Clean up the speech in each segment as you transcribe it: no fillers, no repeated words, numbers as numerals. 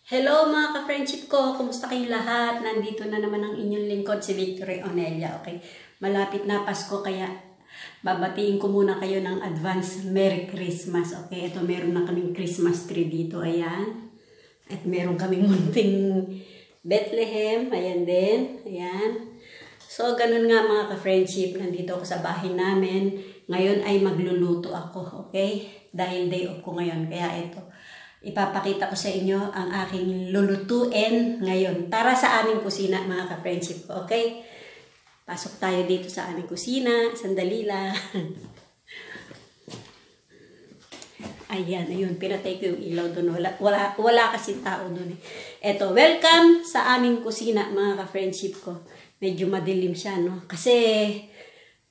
Hello mga ka-friendship ko, kumusta kayong lahat? Nandito na naman ang inyong lingkod, si Victory Onelia, okay? Malapit na Pasko, kaya babatiin ko muna kayo ng advance Merry Christmas, okay? Ito, meron na kaming Christmas tree dito, ayan. At meron kaming munting Bethlehem, ayan din, ayan. So, ganun nga mga ka-friendship, nandito ako sa bahay namin. Ngayon ay magluluto ako, okay? Dahil day off ko ngayon, kaya ito. Ipapakita ko sa inyo ang aking lulutuin ngayon. Tara sa aming kusina, mga ka-friendship ko, okay? Pasok tayo dito sa aming kusina. Sandali lang. Ayan, ayun. Pinatay ko yung ilaw doon. Wala kasi tao doon eh. Eto, welcome sa aming kusina, mga ka-friendship ko. Medyo madilim siya, no? Kasi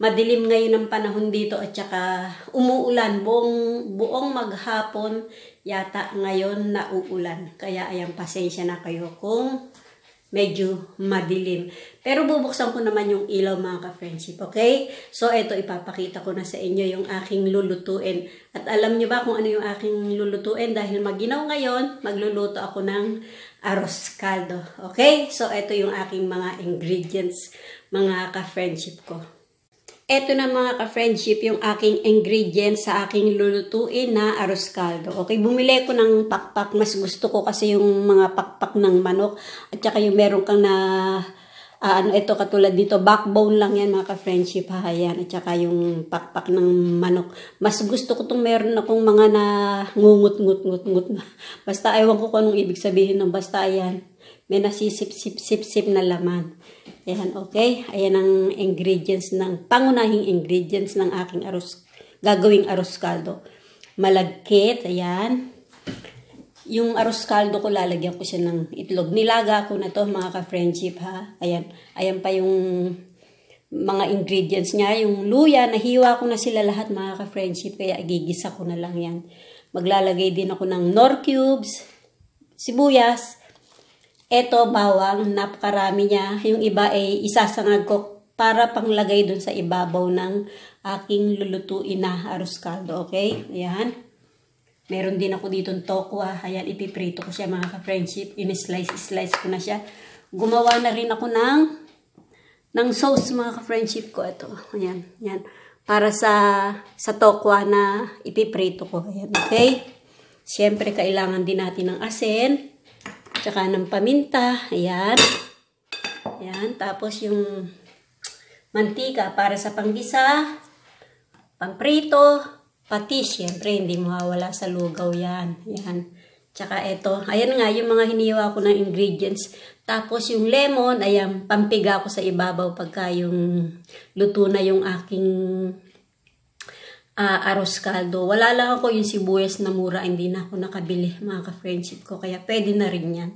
madilim ngayon ang panahon dito at saka umuulan. Buong maghapon yata ngayon nauulan. Kaya ayan, pasensya na kayo kung medyo madilim. Pero bubuksan ko naman yung ilaw mga ka-friendship, okay? So ito, ipapakita ko na sa inyo yung aking lulutuin. At alam nyo ba kung ano yung aking lulutuin? Dahil maginaw ngayon, magluluto ako ng arroz caldo. Okay? So ito yung aking mga ingredients, mga ka-friendship ko. Ito na mga ka-friendship, yung aking ingredients sa aking lulutuin na arroz caldo. Okay, bumili ko ng pakpak. Mas gusto ko kasi yung mga pakpak ng manok. At saka yung meron kang na, ito katulad dito, backbone lang yan mga ka-friendship. Yan. At saka yung pakpak ng manok. Mas gusto ko itong meron akong mga na ngungut-ngut-ngut-ngut. Basta ewan ko kung anong ibig sabihin ng basta ayan. May nasisip-sip-sip na laman. Ayan, okay? Ayan ang ingredients pangunahing ingredients ng aking gagawing arroz caldo. Malagkit, ayan. Yung arroz caldo ko, lalagyan ko siya ng itlog. Nilaga ko na to mga ka-friendship, ha? Ayan. Ayan pa yung mga ingredients niya. Yung luya, nahiwa ko na sila lahat mga ka-friendship, kaya igigisa ko na lang yan. Maglalagay din ako ng nor cubes, sibuyas. Ito, bawang, napakarami niya. Yung iba ay isasangag ko para panglagay dun sa ibabaw ng aking lulutuin na arroz caldo. Okay? Ayan. Meron din ako dito tokwa. Ayan, ipiprito ko siya mga ka-friendship. In-slice ko na siya. Gumawa na rin ako ng sauce mga ka-friendship ko. Ito. Ayan. Ayan. Para sa tokwa na ipiprito ko. Ayan. Okay? Siyempre, kailangan din natin ng asin. Tsaka ng paminta, ayan. Ayan, tapos yung mantika para sa panggisa, pamprito, pati syempre hindi mawawala sa lugaw yan. Ayan. Tsaka ito, ayan nga yung mga hiniwa ko ng ingredients. Tapos yung lemon, ayan, pampiga ko sa ibabaw pagka yung luto na yung aking arroz caldo. Wala lang ako yung sibuyas na mura, hindi na ako nakabili mga ka-friendship ko, kaya pwede na rin yan.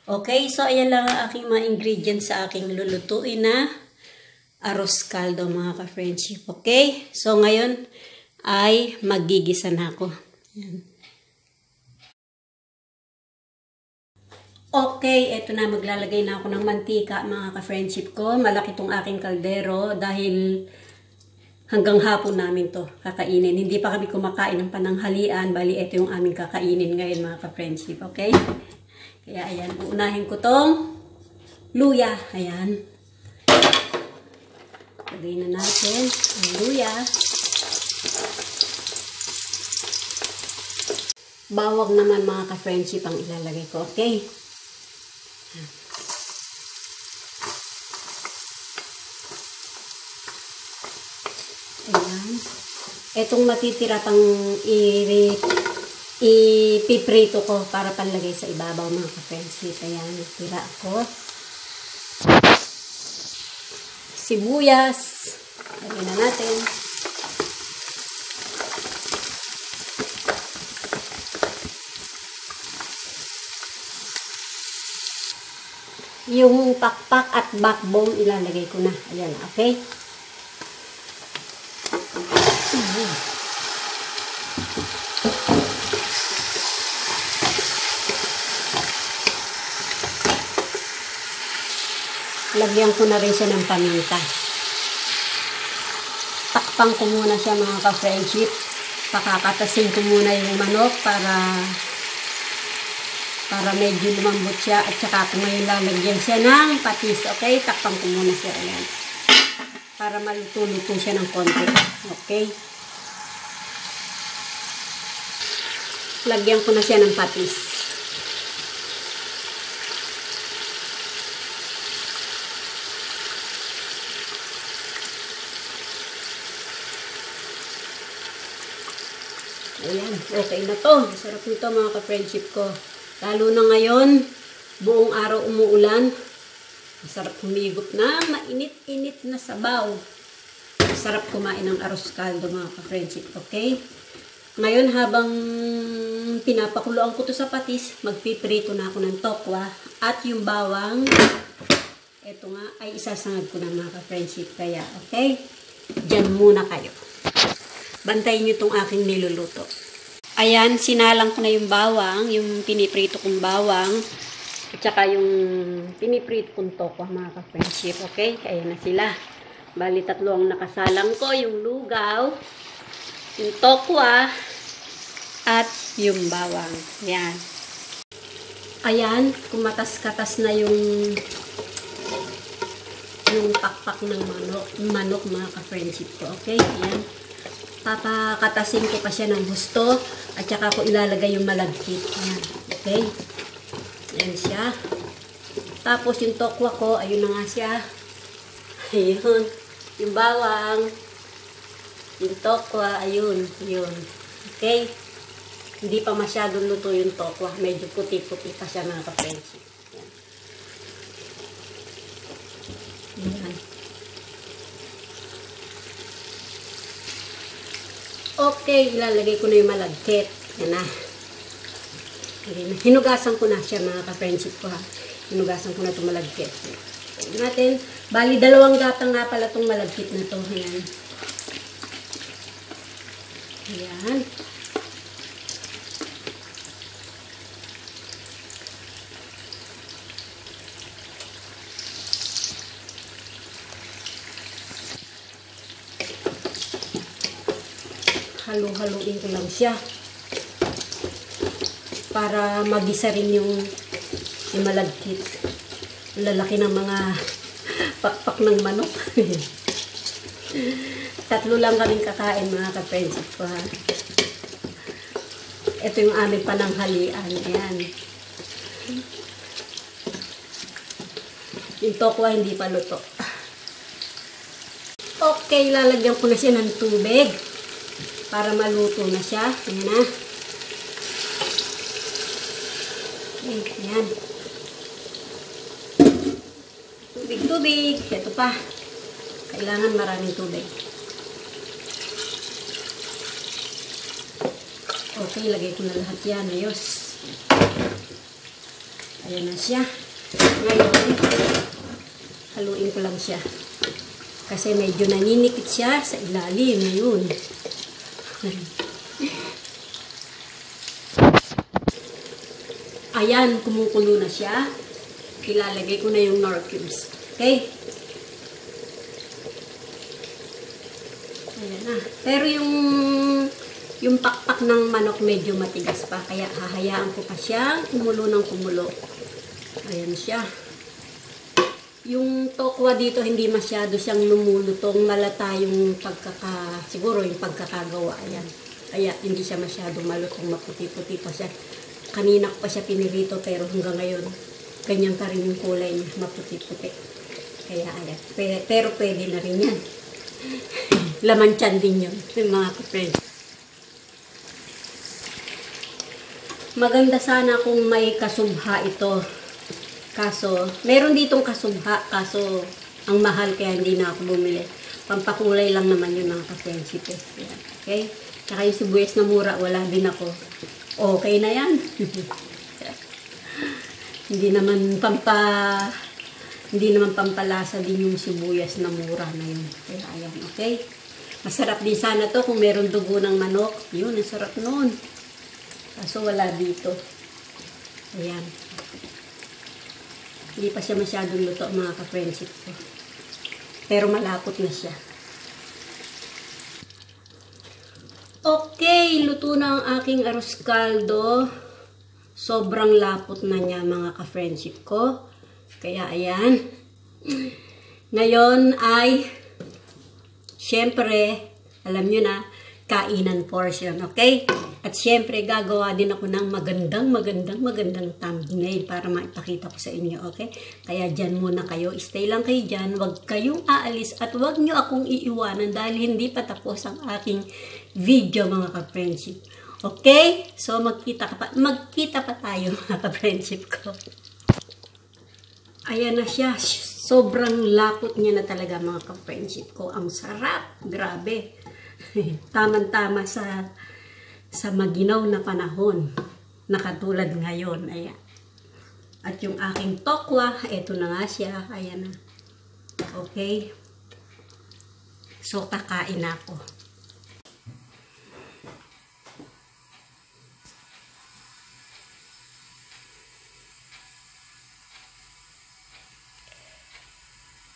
Okay, so ayan lang ang aking mga ingredients sa aking lulutuin na arroz caldo mga ka-friendship. Okay, so ngayon ay magigisa na ako. Ayan. Okay, eto na, maglalagay na ako ng mantika mga ka-friendship ko. Malaki tong aking kaldero dahil hanggang hapon namin to kakainin. Hindi pa kami kumakain ng pananghalian. Bali, ito yung aming kakainin ngayon mga ka-friendship. Okay? Kaya ayan, uunahin ko tong luya. Ayan. Lagay na natin ang luya. Bawang naman mga ka-friendship ang ilalagay ko. Okay? Ayan. Etong matitira pang ipiprito ko para panlagay sa ibabaw mga ka-friendship. Ayan, tira ako. Sibuyas. Lagyan na natin. Yung pakpak at backbone ilalagay ko na. Ayan, okay? Lagyan ko na rin siya ng paminta. Takpan ko muna siya mga ka-friendship. Pakakatasin ko muna yung manok para Para medyo lumambot siya. At saka ako ngayon lalagyan siya ng patis. Okay? Takpan ko muna siya. Ayan. Para maluto-luto siya ng konti. Okay? Lagyan ko na siya ng patis. Ayan, okay na to. Masarap nito mga ka-friendship ko. Lalo na ngayon, buong araw umuulan. Masarap humigop na mainit-init na sabaw. Masarap kumain ng arroz caldo mga ka-friendship. Okay? Ngayon habang pinapakuluan ko to sa patis, magpiprito na ako ng tokwa. At yung bawang, eto nga, ay isasangag ko na mga ka-friendship. Kaya, okay? Diyan muna kayo. Bantayin nyo itong aking niluluto. Ayan, sinalang ko na yung bawang, yung piniprito kong bawang, at saka yung piniprito kong tokwa, mga ka-friendship. Okay? Ayan na sila. Bali, tatlo ang nakasalang ko. Yung lugaw, yung tokwa, at yung bawang. Ayan. Ayan, kumatas-katas na yung pakpak ng manok mga ka-friendship ko. Okay? Ayan. Papakatasin ko pa siya ng gusto at saka ko ilalagay yung malagkit. Ayan. Okay? Ayan siya. Tapos yung tokwa ko, ayun na nga siya. Ayun. Yung bawang. Yung tokwa, ayun. Ayun. Okay? Hindi pa masyadong luto yung tokwa. Medyo puti-puti pa siya mga ka-friendship. Ayan. Ayan. Okay, ilalagay ko na yung malagkit. Yan na. Hinugasan ko na siya mga ka-friendship ko ha. Hinugasan ko na itong malagkit. Tignan natin. Bali, 2 gatang nga pala itong malagkit na ito. Ayan. Ayan. Halo-haloin ko lang siya para magisa rin yung malagkit. Lalaki ng mga pakpak ng manok. 3 lang kaming kakain mga ka-friendship ko ha. Ito yung aming pananghalian. Ayan. Yung tokwa hindi pa luto. Okay, lalagyan ko na siya ng tubig. Para maluto na siya. Ayan na. Ayan. Tubig-tubig. Ito pa. Kailangan maraming tubig. Okay, lagay ko na lahat yan. Ayos. Ayan na siya. Ngayon, haluin ko lang siya. Kasi medyo naninikit siya sa ilalim. Ngayon. Ayan, kumukulo na siya. Ilalagay ko na yung Knorr cubes. Okay? Ayan na. Pero yung pakpak ng manok medyo matigas pa. Kaya hahayaan ko pa siya kumulo ng kumulo. Ayan siya. Yung tokwa dito hindi masyado siyang lumulutong, malata yung siguro yung pagkakagawa. Ayan. Kaya hindi siya masyado malutong, maputi-puti pa siya. Kanina ko pa siya pinirito pero hanggang ngayon ganyan pa rin yung kulay niya, maputi-puti. Kaya ayan. Pero pwede na rin yan. Laman tiyan din yun, mga ka-friend. Maganda sana kung may kasubha ito. Kaso, meron ditong kasubha, kaso ang mahal kaya hindi na ako bumili. Pampakulay lang naman yun mga ka-friendship eh. Okay? Tsaka yung sibuyas na mura, wala din ako. Okay na yan. Hindi naman pampalasa din yung sibuyas na mura na yun. Kaya ayan, okay? Masarap din sana to kung meron dugo ng manok. Yun, ang sarap nun. Kaso wala dito. Ayan. Hindi pa siya masyadong luto mga ka-friendship ko. Pero malapot na siya. Okay, luto na ang aking arroz caldo. Sobrang lapot na niya mga ka-friendship ko. Kaya ayan. Ngayon ay, syempre, alam nyo na, kainan portion, okay? At syempre, gagawa din ako ng magandang thumbnail para maipakita ko sa inyo, okay? Kaya dyan muna kayo. Stay lang kayo dyan. Huwag kayong aalis at huwag nyo akong iiwanan dahil hindi pa tapos ang aking video, mga ka-friendship. Okay? So, magkita pa tayo, mga ka-friendship ko. Ayan na siya. Sobrang lapot niya na talaga, mga ka-friendship ko. Ang sarap. Grabe. Tamang-tama sa maginaw na panahon na katulad ngayon. Ayan. At yung aking tokwa, eto na nga siya. Ayan na. Okay? So, kakain ako.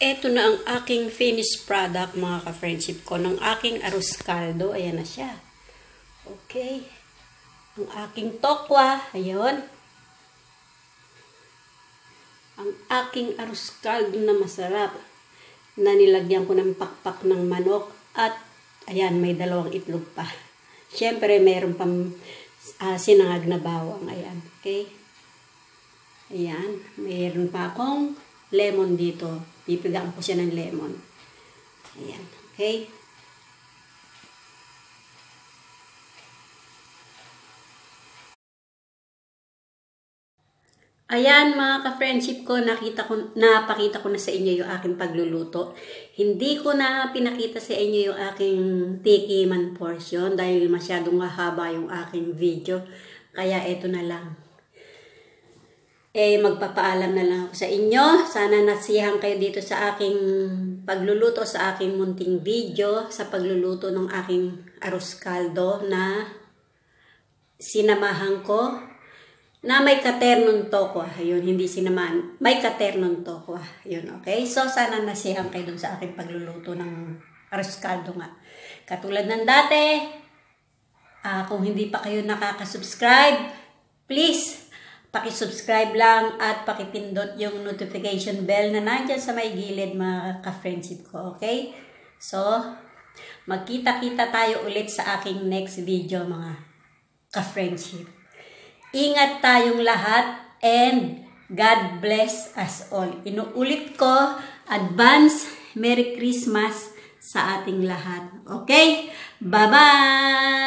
Ito na ang aking finished product, mga ka-friendship ko, ng aking arroz caldo. Ayan na siya. Okay. Ang aking tokwa. Ayun. Ang aking arroz caldo na masarap. Na nilagyan ko ng pakpak ng manok. At, ayan, may 2 itlog pa. Siyempre, mayroon pang sinangag na bawang. Ayan. Okay. Ayan. Mayroon pa akong lemon dito. Pipigaan ko siya ng lemon. Ayan. Okay. Ayan mga ka-friendship ko, napakita ko na sa inyo yung aking pagluluto. Hindi ko na pinakita sa inyo yung aking tikiman portion dahil masyadong mahaba yung aking video. Kaya eto na lang. Magpapaalam na lang ako sa inyo. Sana nasiyahan kayo dito sa aking pagluluto, sa aking munting video, sa pagluluto ng aking arroz caldo na sinamahan ko na may katernon tokwa. Ayun, hindi sinamahan. May katernon tokwa. Ayun, okay? So, sana nasiyahan kayo dun sa aking pagluluto ng arroz caldo nga. Katulad ng dati, kung hindi pa kayo nakaka-subscribe, please, paki-subscribe lang at pakipindot yung notification bell na nandyan sa may gilid, mga ka-friendship ko, okay? So, magkita-kita tayo ulit sa aking next video, mga ka-friendship. Ingat tayong lahat and God bless us all. Inuulit ko, advance Merry Christmas sa ating lahat. Okay? Bye-bye!